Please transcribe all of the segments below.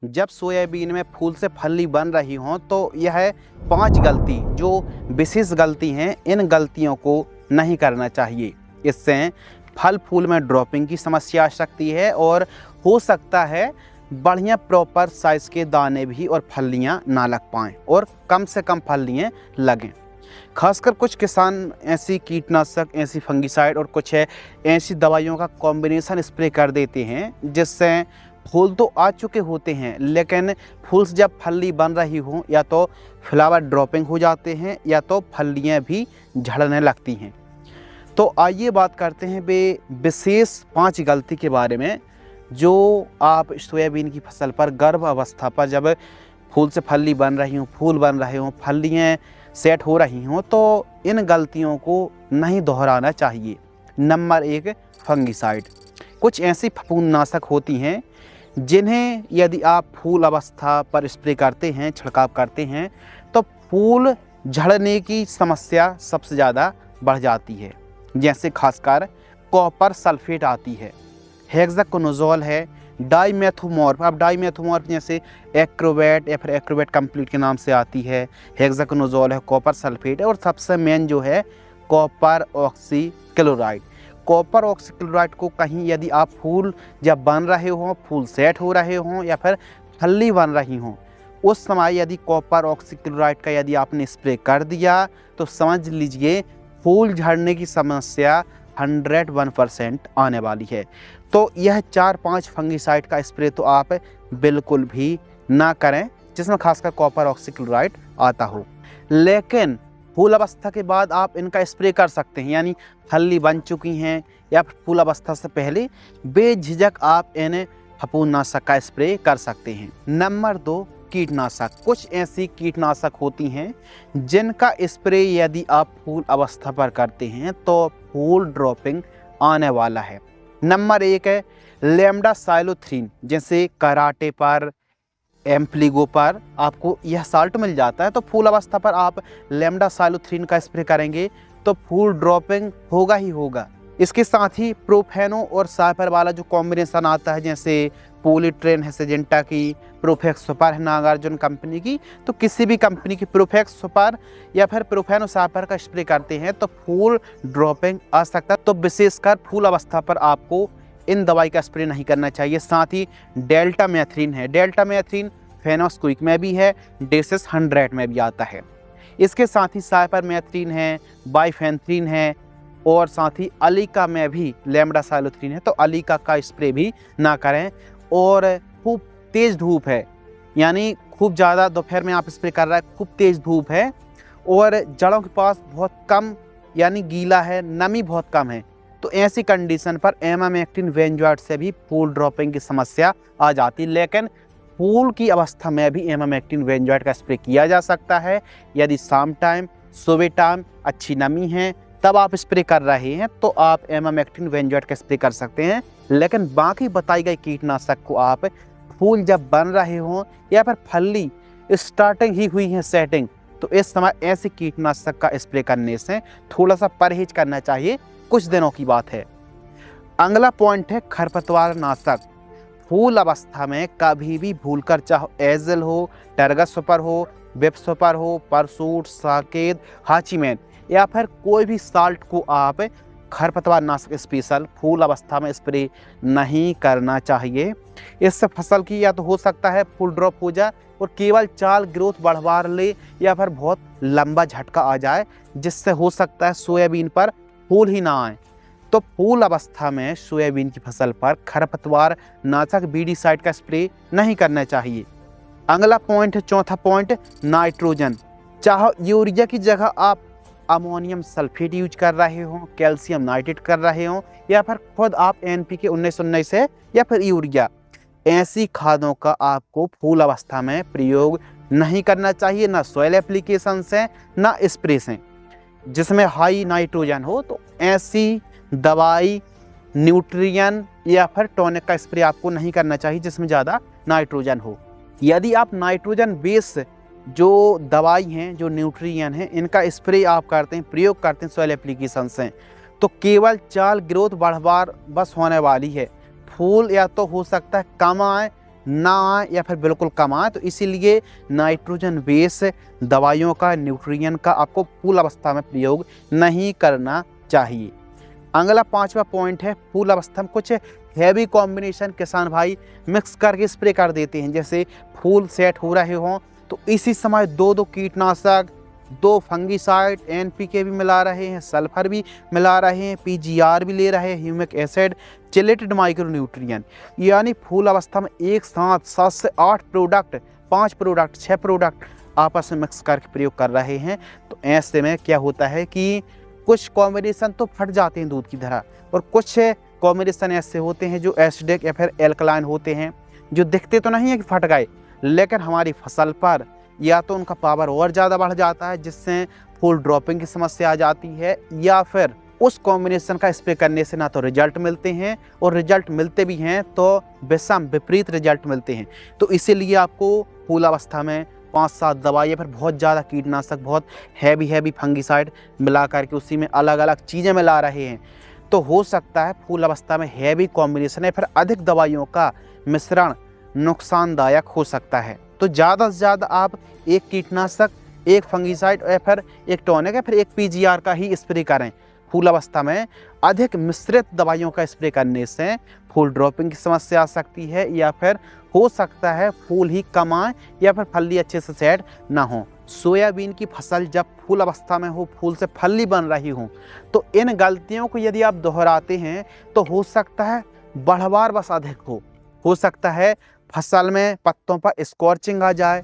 जब सोयाबीन में फूल से फली बन रही हों तो यह 5 गलती जो विशेष गलती हैं, इन गलतियों को नहीं करना चाहिए। इससे फल फूल में ड्रॉपिंग की समस्या आ सकती है और हो सकता है बढ़िया प्रॉपर साइज के दाने भी और फलियाँ ना लग पाएँ और कम से कम फलियाँ लगें। खासकर कुछ किसान ऐसी कीटनाशक, ऐसी फंगिसाइड और कुछ ऐसी दवाइयों का कॉम्बिनेशन स्प्रे कर देते हैं जिससे फूल तो आ चुके होते हैं लेकिन फूल से जब फली बन रही हो या तो फ्लावर ड्रॉपिंग हो जाते हैं या तो फलियाँ भी झड़ने लगती हैं। तो आइए बात करते हैं विशेष 5 गलती के बारे में जो आप सोयाबीन की फसल पर गर्भ अवस्था पर जब फूल से फली बन रही हों, फूल बन रहे हों, फलियाँ सेट हो रही हों तो इन गलतियों को नहीं दोहराना चाहिए। Number 1, fungicide. कुछ ऐसी फफूंदनाशक होती हैं जिन्हें यदि आप फूल अवस्था पर स्प्रे करते हैं, छिड़काव करते हैं तो फूल झड़ने की समस्या सबसे ज़्यादा बढ़ जाती है। जैसे खासकर कॉपर सल्फेट आती है, हेक्साकोनाजोल है, डाइमेथोमॉर्फ। अब डाइमेथोमॉर्फ जैसे एक्रोवेट या फिर एक्रोवेट कंप्लीट के नाम से आती है, हेक्साकोनाजोल है, कॉपर सल्फेट है और सबसे मेन जो है कॉपर ऑक्सीक्लोराइड। कॉपर ऑक्सीक्लोराइड को कहीं यदि आप फूल जब बन रहे हों, फूल सेट हो रहे हों या फिर फली बन रही हों, उस समय यदि कॉपर ऑक्सीक्लोराइड का यदि आपने स्प्रे कर दिया तो समझ लीजिए फूल झड़ने की समस्या 101% आने वाली है। तो यह 4-5 फंगिसाइड का स्प्रे तो आप बिल्कुल भी ना करें जिसमें खासकर कॉपर ऑक्सीक्लोराइड आता हो। लेकिन फूल अवस्था के बाद आप इनका स्प्रे कर सकते हैं, यानी फली बन चुकी हैं या फूल अवस्था से पहले बेझिझक आप इन फफूंदनाशक का स्प्रे कर सकते हैं। नंबर 2, कीटनाशक। कुछ ऐसी कीटनाशक होती हैं जिनका स्प्रे यदि आप फूल अवस्था पर करते हैं तो फूल ड्रॉपिंग आने वाला है। नंबर 1 है लेमडासाइलोथ्रीन। जैसे कराटे पर, एम्प्लीगो पर आपको यह साल्ट मिल जाता है तो फूल अवस्था पर आप लेमडासाइलोथ्रीन का स्प्रे करेंगे तो फूल ड्रॉपिंग होगा ही होगा। इसके साथ ही प्रोफेनो और साइपर वाला जो कॉम्बिनेशन आता है, जैसे पॉलीट्रेन है सिजेंटा की, प्रोफेक्स सुपर है नागार्जुन कंपनी की, तो किसी भी कंपनी की प्रोफेक्स सुपर या फिर प्रोफेनो साइपर का स्प्रे करते हैं तो फूल ड्रॉपिंग आ सकता है। तो विशेषकर फूल अवस्था पर आपको इन दवाई का स्प्रे नहीं करना चाहिए। साथ ही डेल्टामेथ्रिन है, डेल्टामेथ्रिन फेनोक्विक में भी है, डेसिस 100 में भी आता है। इसके साथ ही साइपरमेथ्रिन है, बाइफेंथ्रिन है और साथ ही अलीका में भी लेमडासाइलोथ्रीन है, तो अलीका का स्प्रे भी ना करें। और खूब तेज़ धूप है, यानी खूब ज़्यादा दोपहर में आप स्प्रे कर रहा है, खूब तेज़ धूप है और जड़ों के पास बहुत कम यानी गीला है, नमी बहुत कम है, तो ऐसी कंडीशन पर एमामेक्टिन वेंजॉइट से भी फूल ड्रॉपिंग की समस्या आ जाती। लेकिन फूल की अवस्था में भी एमामेक्टिन वेंजॉइट का स्प्रे किया जा सकता है। यदि शाम टाइम, सुबह टाइम अच्छी नमी है तब आप स्प्रे कर रहे हैं तो आप एमामेक्टिन वेंजॉइट का स्प्रे कर सकते हैं। लेकिन बाकी बताई गई कीटनाशक को आप फूल जब बन रहे हों या फिर फली स्टार्टिंग ही हुई है सेटिंग, तो इस समय ऐसे कीटनाशक का स्प्रे करने से थोड़ा सा परहेज करना चाहिए, कुछ दिनों की बात है। अगला पॉइंट है खरपतवार नाशक। फूल अवस्था में कभी भी भूलकर, चाहे एजल हो, टर्गस सुपर हो, वेब सुपर हो, परसूट, साकेत, हाचीमैन या फिर कोई भी साल्ट को आप खरपतवार नाशक स्पेशल फूल अवस्था में स्प्रे नहीं करना चाहिए। इससे फसल की या तो हो सकता है फूल ड्रॉप हो जाए और केवल चाल ग्रोथ बढ़वा ले या फिर बहुत लंबा झटका आ जाए जिससे हो सकता है सोयाबीन पर फूल ही ना आए। तो फूल अवस्था में सोयाबीन की फसल पर खरपतवार नाशक वीडीसाइड का स्प्रे नहीं करना चाहिए। अगला पॉइंट है, चौथा पॉइंट, नाइट्रोजन। चाहे यूरिया की जगह आप अमोनियम सल्फेट यूज कर रहे हों, कैल्शियम नाइट्रेट कर रहे हों या फिर खुद आप NPK 1919 है या फिर यूरिया, ऐसी खादों का आपको फूल अवस्था में प्रयोग नहीं करना चाहिए, ना सॉइल एप्लीकेशन से ना स्प्रे से जिसमें हाई नाइट्रोजन हो। तो ऐसी दवाई, न्यूट्रियन या फिर टॉनिक का स्प्रे आपको नहीं करना चाहिए जिसमें ज़्यादा नाइट्रोजन हो। यदि आप नाइट्रोजन बेस जो दवाई हैं, जो न्यूट्रियन हैं, इनका स्प्रे आप करते हैं, प्रयोग करते हैं सॉइल एप्लीकेशन से, तो केवल चाल ग्रोथ बढ़वार बस होने वाली है। फूल या तो हो सकता है कम आए ना आए या फिर बिल्कुल कम आए। तो इसीलिए नाइट्रोजन बेस दवाइयों का, न्यूट्रिएंट का आपको फूल अवस्था में प्रयोग नहीं करना चाहिए। अगला 5वां पॉइंट है, फूल अवस्था में कुछ हैवी कॉम्बिनेशन किसान भाई मिक्स करके स्प्रे कर देते हैं। जैसे फूल सेट हो रहे हों तो इसी समय 2-2 कीटनाशक, 2 फंगीसाइड, NPK भी मिला रहे हैं, सल्फर भी मिला रहे हैं, PGR भी ले रहे हैं, ह्यूमिक एसिड, चिलेटेड माइक्रोन्यूट्रिएंट, यानी फूल अवस्था में एक साथ 7 से 8 प्रोडक्ट, 5 प्रोडक्ट, 6 प्रोडक्ट आपस में मिक्स करके प्रयोग कर रहे हैं। तो ऐसे में क्या होता है कि कुछ कॉम्बिनेशन तो फट जाते हैं दूध की तरह, और कुछ कॉम्बिनेशन ऐसे होते हैं जो एसिडिक या फिर एल्कलाइन होते हैं, जो दिखते तो नहीं है कि फट गए, लेकिन हमारी फसल पर या तो उनका पावर और ज़्यादा बढ़ जाता है जिससे फूल ड्रॉपिंग की समस्या आ जाती है, या फिर उस कॉम्बिनेशन का स्प्रे करने से ना तो रिजल्ट मिलते हैं, और रिजल्ट मिलते भी हैं तो विषम विपरीत रिजल्ट मिलते हैं। तो इसीलिए आपको फूल अवस्था में 5-7 दवाई या फिर बहुत ज़्यादा कीटनाशक, बहुत हैवी फंगीसाइड मिला करके उसी में अलग अलग चीज़ें मिला रहे हैं, तो हो सकता है फूल अवस्था में हैवी कॉम्बिनेशन या फिर अधिक दवाइयों का मिश्रण नुकसानदायक हो सकता है। तो ज़्यादा से ज़्यादा आप एक कीटनाशक, एक फंगीसाइड या फिर एक टॉनिक या फिर एक PGR का ही स्प्रे करें। फूल अवस्था में अधिक मिश्रित दवाइयों का स्प्रे करने से फूल ड्रॉपिंग की समस्या आ सकती है, या फिर हो सकता है फूल ही कम आए या फिर फल्ली अच्छे से सेट ना हो। सोयाबीन की फसल जब फूल अवस्था में हो, फूल से फल्ली बन रही हो, तो इन गलतियों को यदि आप दोहराते हैं तो हो सकता है बढ़वार बस अधिक हो सकता है फसल में पत्तों पर स्कॉर्चिंग आ जाए,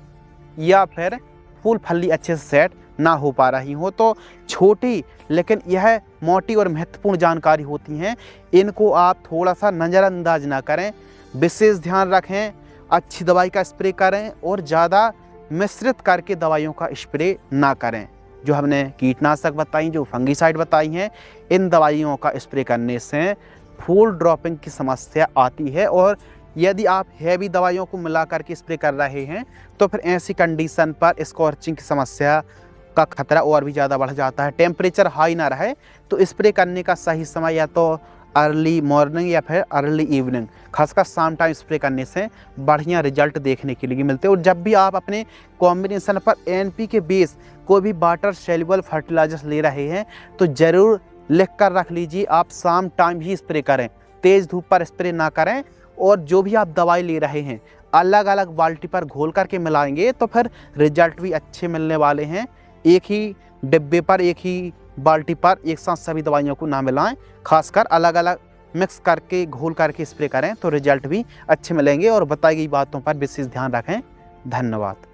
या फिर फूल फल्ली अच्छे से सेट ना हो पा रही हो। तो छोटी लेकिन यह मोटी और महत्वपूर्ण जानकारी होती हैं, इनको आप थोड़ा सा नज़रअंदाज ना करें, विशेष ध्यान रखें, अच्छी दवाई का स्प्रे करें और ज़्यादा मिश्रित करके दवाइयों का स्प्रे ना करें। जो हमने कीटनाशक बताई, जो फंगीसाइड बताई हैं, इन दवाइयों का स्प्रे करने से फूल ड्रॉपिंग की समस्या आती है, और यदि आप हैवी दवाइयों को मिला करके स्प्रे कर रहे हैं तो फिर ऐसी कंडीशन पर स्कॉर्चिंग की समस्या का खतरा और भी ज़्यादा बढ़ जाता है। टेम्परेचर हाई ना रहे तो स्प्रे करने का सही समय या तो अर्ली मॉर्निंग या फिर अर्ली इवनिंग, खासकर शाम टाइम स्प्रे करने से बढ़िया रिजल्ट देखने के लिए मिलते हैं। और जब भी आप अपने कॉम्बिनेशन पर NPK बेस कोई भी वाटर सॉल्युबल फर्टिलाइजर्स ले रहे हैं तो ज़रूर लिख कर रख लीजिए, आप शाम टाइम ही स्प्रे करें, तेज़ धूप पर स्प्रे ना करें। और जो भी आप दवाई ले रहे हैं अलग अलग बाल्टी पर घोल करके मिलाएंगे तो फिर रिजल्ट भी अच्छे मिलने वाले हैं। एक ही डिब्बे पर, एक ही बाल्टी पर एक साथ सभी दवाइयों को ना मिलाएं, खासकर अलग अलग मिक्स करके घोल करके स्प्रे करें तो रिजल्ट भी अच्छे मिलेंगे। और बताई गई बातों पर विशेष ध्यान रखें। धन्यवाद।